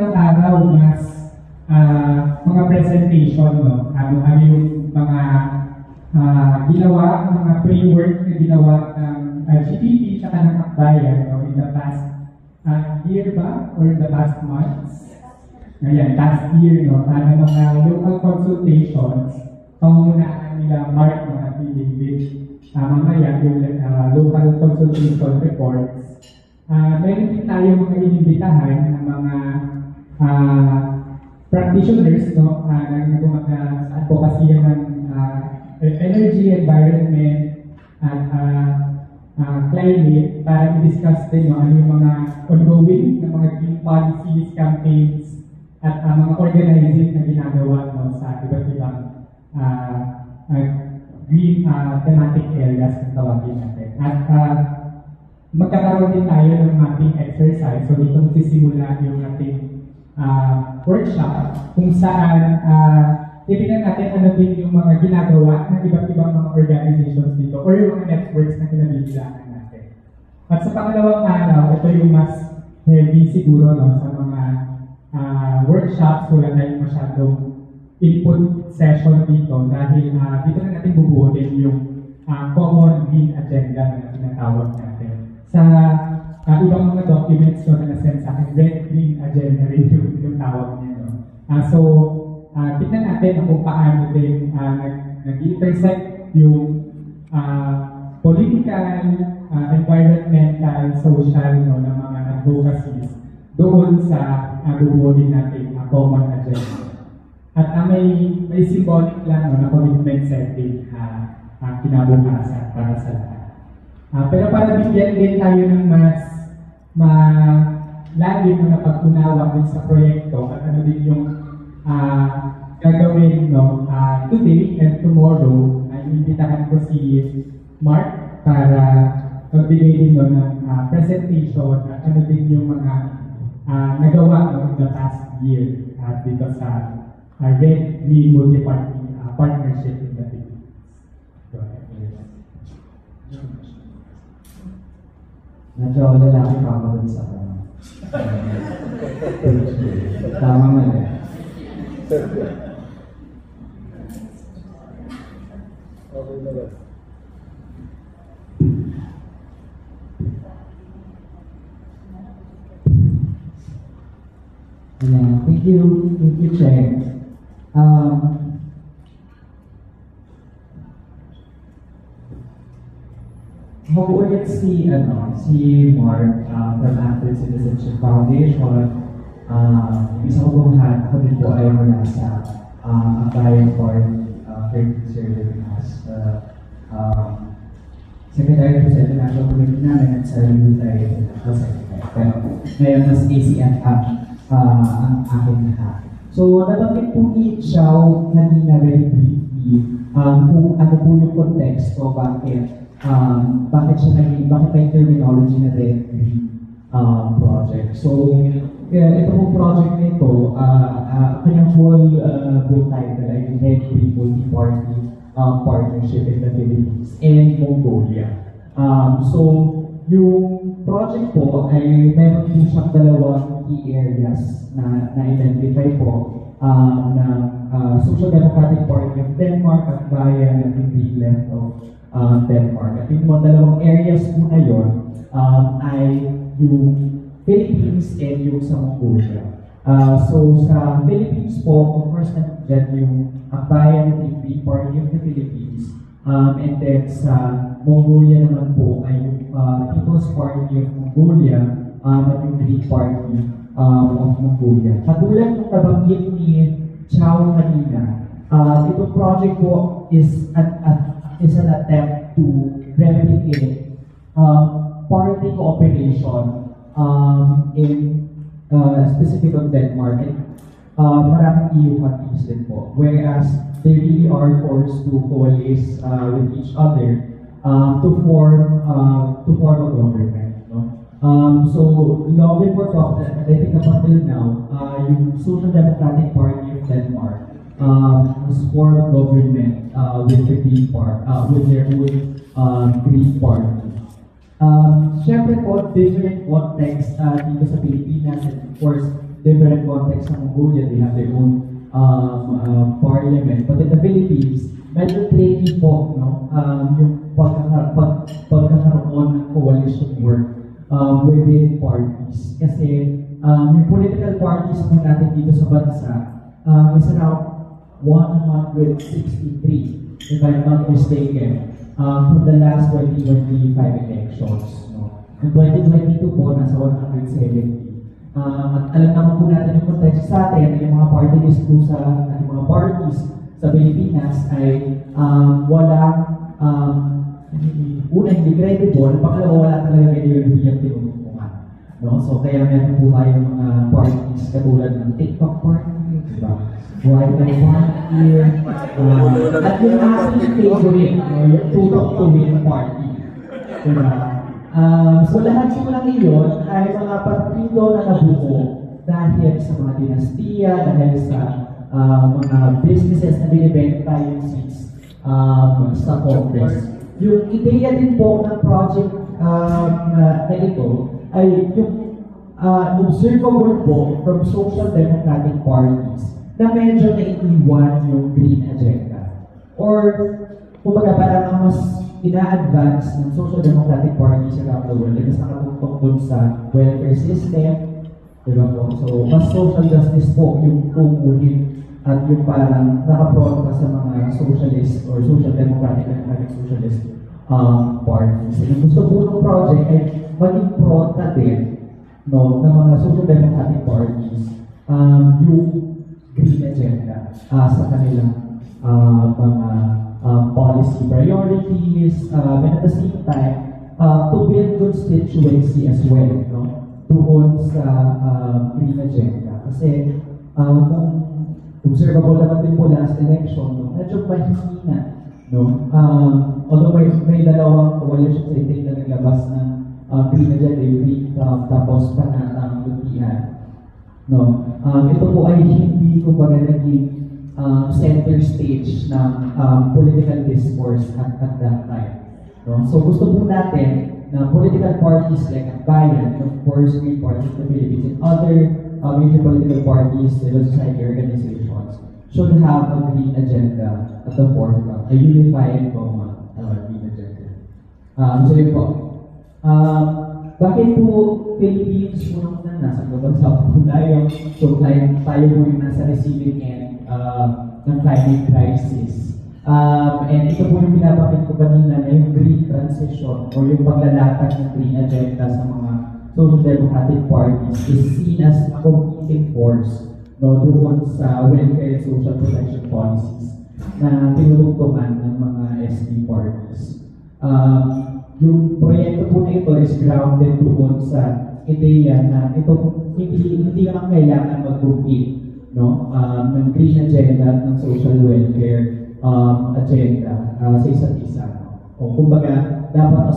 araw mas mga presentation, no? Ano yung mga ginawa, mga pre-work na ginawa ng GDP at ng Akbayan, no? In the past year ba? Or in the past months? Ngayon, past year, no? Ng mga local consultations, pangungunahan nila Mark, no? At David. Mamaya, yung local consultation reports. Meron din tayo mga inimbitahan ng mga practitioners, no, ng mga sa advocacy ng energy, environment, at climate para i-discuss din, no, ano yung mga ongoing na mga green policies, campaigns, at mga organizing na ginagawa, no, sa iba't ibang green thematic areas na tawagin natin. At magkakaroon din tayo ng mapping exercise. So dito magsisimula yung ating workshop kung saan titignan natin ano din yung mga ginagawa ng iba't ibang mga organizations dito or yung mga networks na kinabibilangan natin. At sa pangalawang araw, ito yung mas heavy siguro, no, sa mga workshops. Wala tayong masyadong input session dito dahil dito na natin bubuutin yung common green agenda na tinatawag natin. Sa ibang mga documents ko na nasend sa akin, red green agenda rin yung tawag niya. No? So, tignan natin kung paano din nag-intersect yung political, environmental, social, no, ng mga advocacies doon sa bubuuin natin common agenda. At may symbolic lang, no, na commitment setting kinabukasan para sa lahat. Pero para bigyan din tayo ng mas malalim na pag-unawa sa proyekto at ano din yung gagawin, no, today and tomorrow, iimbitahan ko si Mark para magbigay din, no, ng presentation at ano din yung mga nagawa, no, in the past year dito sa Red Green Multi-Party Partnership in the Philippines. Go ahead. Medyo lalaki pa ako dun sa tama man eh. Thank you, Cheng. Ulit si Mark from Active Citizenship Foundation. Isa ko pong ako din po ay mula sa Akbayan Party, currently serving as Secretary of the National Committee namin at sa Youth National Secretary. Pero ngayon mas ACF ang aking lahat. So, nabanggit po ni Xiao kanina very briefly kung ano po yung konteksto, bakit may terminology na Red Green project. So, ito pong project na ito, kanyang full title ay Red Green Multi-Party Partnership in the Philippines and Mongolia. So, yung project po ay meron po siyang dalawang key areas na identify po ng Social Democratic Party of Denmark at Bayan at the left of Denmark. At yung mga dalawang areas po na yun ay yung Philippines and yung sa Mongolia. So sa Philippines po, of course, nandiyan yung Akbayan at the Party of the Philippines. And then sa Mongolia naman po ay yung People's Party of Mongolia at yung Green Party of Mongolia. Katulad ng nabanggit ni Xiao kanina, itong project po is an attempt to replicate party cooperation in specific of Denmark and maraming EU countries din po. Whereas they really are forced to coalesce with each other to form a government. No? So long before I think up until now, yung Social Democratic Party of Denmark was formed government with the Green Party, with their own Green Party. Siyempre po, different context dito sa Pilipinas and of course, different contexts ng Mongolia, they have their own parliament. But in the Philippines, medyo tricky po, no? Yung pagkakaroon ng coalition work within parties. Kasi yung political parties po natin dito sa bansa is around 163, if I'm not mistaken, from the last 2025 elections. No? In 2022 po, nasa 170. At alam naman po natin yung context sa atin, yung mga party list po yung mga parties sa Pilipinas ay walang una, hindi credible, pangalawa, wala talaga ideologiyang tinututungan. No? So, kaya meron po tayong mga parties katulad ng TikTok party, diba? White Party, at yung aking favorite, yung Tutok to Win party. Diba? So, lahat po lang iyon ay mga partido na nabuo dahil sa mga dinastiya, dahil sa mga businesses na binibenta yung seats sa Congress. Yung ideya din po ng project na ito ay yung observable po from social democratic parties na medyo naiiwan yung green agenda. Or, kumbaga parang mas ina-advance ng social democratic parties around the world kasi nakatutok dun sa welfare system, diba po? So, mas social justice po yung tungkulin at yung parang nakapronta sa mga socialist or social democratic socialist parties. Yung gusto po ng project ay maging pronta din, no, ng mga social democratic parties yung green agenda sa kanilang mga policy priorities, and at the same time, to build constituency as well, no, doon sa green agenda. Kasi kung observable naman din po last election, no, medyo mahina, no? Although may dalawang coalition sa itin na naglabas ng green agenda, yung Green tapos Panatang Lutian. No? Ito po ay hindi kumbaga naging center stage ng political discourse at that time. No? So gusto po natin na political parties like Bayan, and of course Green Party of the Philippines, and other major political parties, civil society organizations, should have a green agenda at the forefront, a unified common green agenda. So yun po. Bakit po Philippines po nasa bansa po tayo? So tayo po yung nasa receiving end ng climate crisis. And ito po yung pinapakit ko kanina na yung green transition o yung paglalatag ng green agenda sa mga social democratic parties is seen as a competing force, no, doon sa welfare and social protection policies na tinutugtungan ng mga SD parties. Yung proyekto po na ito is grounded doon sa ideya na ito hindi naman kailangan mag-compete, no, ng green agenda at ng social welfare agenda sa isa't isa. No? O kumbaga, dapat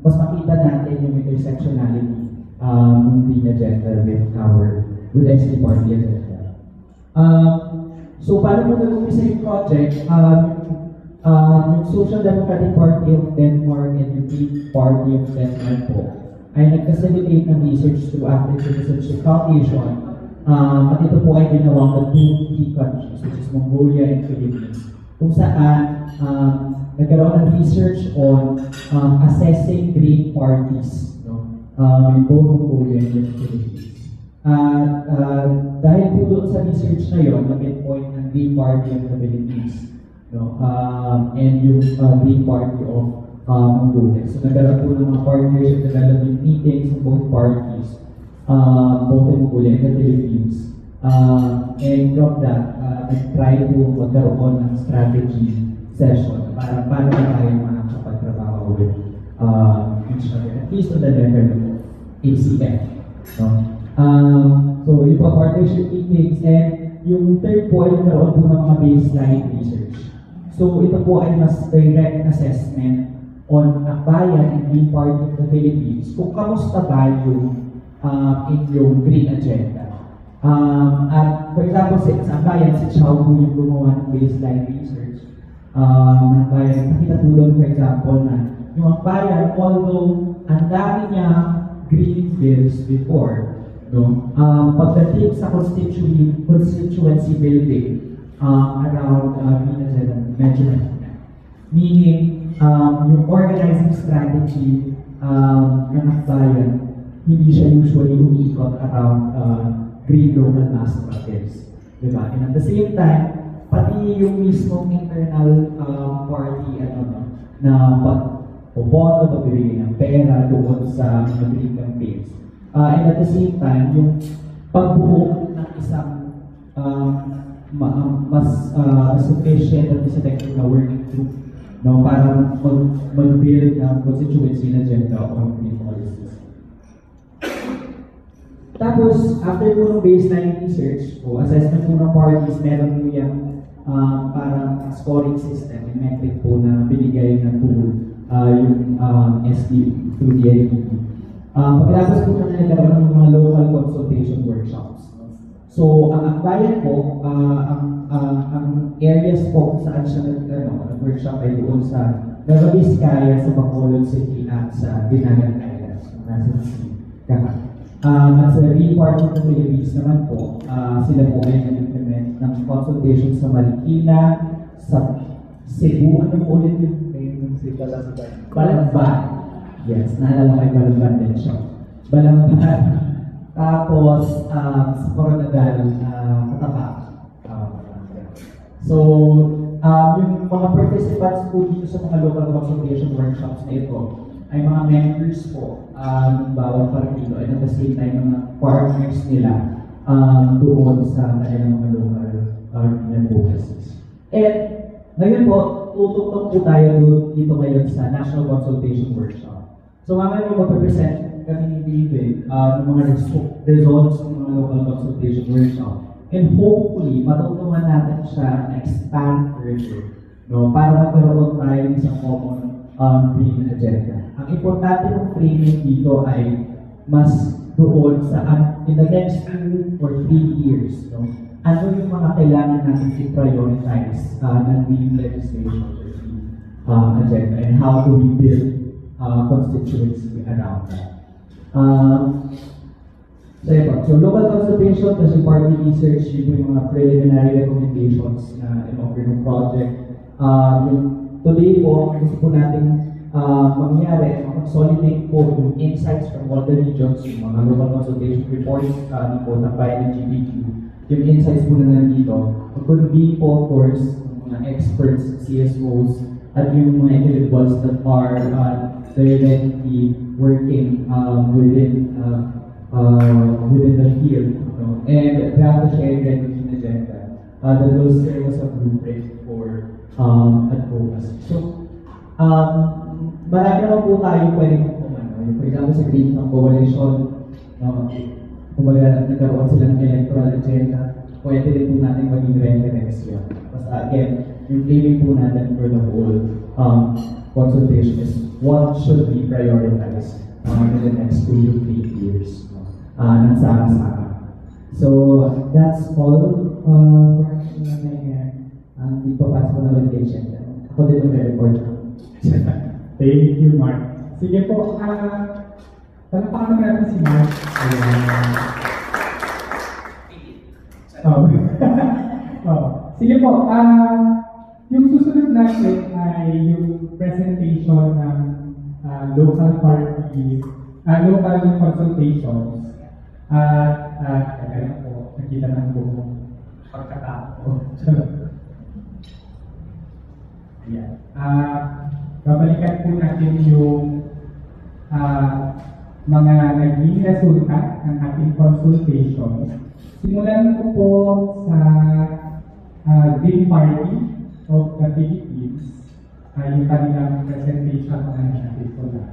mas makita natin yung intersectionality ng green agenda with SD party agenda. So, paano mo nag-umpisa yung project? Yung Social Democratic Party of Denmark and yung Green Party of Denmark po ay nag-facilitate ng research through Active Citizenship Foundation. At ito po ay ginawa ng two key countries, which is Mongolia and Philippines, kung saan nagkaroon ng research on assessing green parties, no, in both Mongolia and Philippines. Dahil po doon sa research na yun, na midpoint ng Green Party of the Philippines, no, and yung Green Party of Mongolia. So nagkaroon po ng mga partnership development meetings in both parties, both in Mongolia and the Philippines. And from that, nag-try po magkaroon ng strategy session para paano tayo makakapagtrabaho with each other, at least on the level of ACF. No? So yung partnership meetings, and yung third po ay nagkaroon po ng mga baseline research. So ito po ay mas direct assessment on Akbayan and Green Party of the Philippines kung kamusta ba yung inyong green agenda. At for example, sa Akbayan, si Chow po yung gumawa ng baseline research. Akbayan, nakita po doon for example na yung Akbayan, although ang dami niya green bills before, No? Pagdating sa constituency building, around medyo meaning yung organizing strategy ng bayan, hindi siya usually umiikot around green local mass projects. Diba? And at the same time, pati yung mismong internal party na pagboboto, pagbibigay ng pera doon sa mga green campaigns. And at the same time, yung pagbuo ng isang mas sufficient at mas effective na working group, no, para mag-build ng constituency na agenda on green policies. Tapos, after po ng baseline research o assessment po ng parties, meron po yung parang scoring system, yung metric po na binigay na tool yung SDU through the NDP. Pagkatapos po na nagkaroon ng mga local consultation workshops. So, ang bayan po, ang areas po saan siya nag-workshop ay doon sa Nueva Vizcaya, sa Bacolod City at sa Dinagat Islands, nasa Kaka. At sa Green Party of the Philippines naman po, sila po ay nag-implement ng consultation sa Marikina, sa Cebu, ano po ulit yung Balamban. Yes, naalala ko yung Balamban din siya. Balamban. Tapos, sa Coronadal, Cotabato. So, yung mga participants po dito sa mga local consultation workshops na ito, ay mga members po ng bawat partido at at the same time mga partners nila doon sa kanilang mga local advocacies. And ngayon po, tututok po tayo dito ngayon sa National Consultation Workshop. So mamaya po mag-present kami ni David ng mga results ng mga local consultation workshop. And hopefully, matutunan natin siya na expand further, no, para magkaroon tayo ng isang common green agenda. Ang importante ng framing dito ay mas doon sa in the next 2 or 3 years, no, ano yung mga kailangan natin i-prioritize ng green legislation or green agenda, and how do we build constituency around that. So local consultation, kasi party research, yun yung mga preliminary recommendations na in-offer ng project. Today po, gusto po natin mangyari, consolidate po yung insights from all the regions, yung mga local consultation reports po na by ng GBQ, yung insights po na nandito. Mag-convene po, of course, yung mga experts, CSOs, at yung mga individuals that are directly working within the field, and we have to share the agenda that will serve as a blueprint for advocacy. So, marami naman po tayo pwedeng for example, sa Green Farm Coalition, kumbaga nagkaroon sila ng electoral agenda, pwede rin po natin maging reference yun. Basta again, yung framing po natin for the whole consultation is what should be prioritized in the next 2 to 3 years ng sama-sama. So, that's all for ang ipapasok ko na location. Ako din mag-report. Thank you, Mark. Sige po, palapakan natin si Mark. Sige po, yung susunod natin ay yung presentation ng local party, local consultations. Kaya po, nakita ng buong pagkatao. Ayan. Babalikan po natin yung mga naging resulta ng ating consultation. Simulan ko po sa Green Party of the Philippines, yung kanilang presentation na natin po na.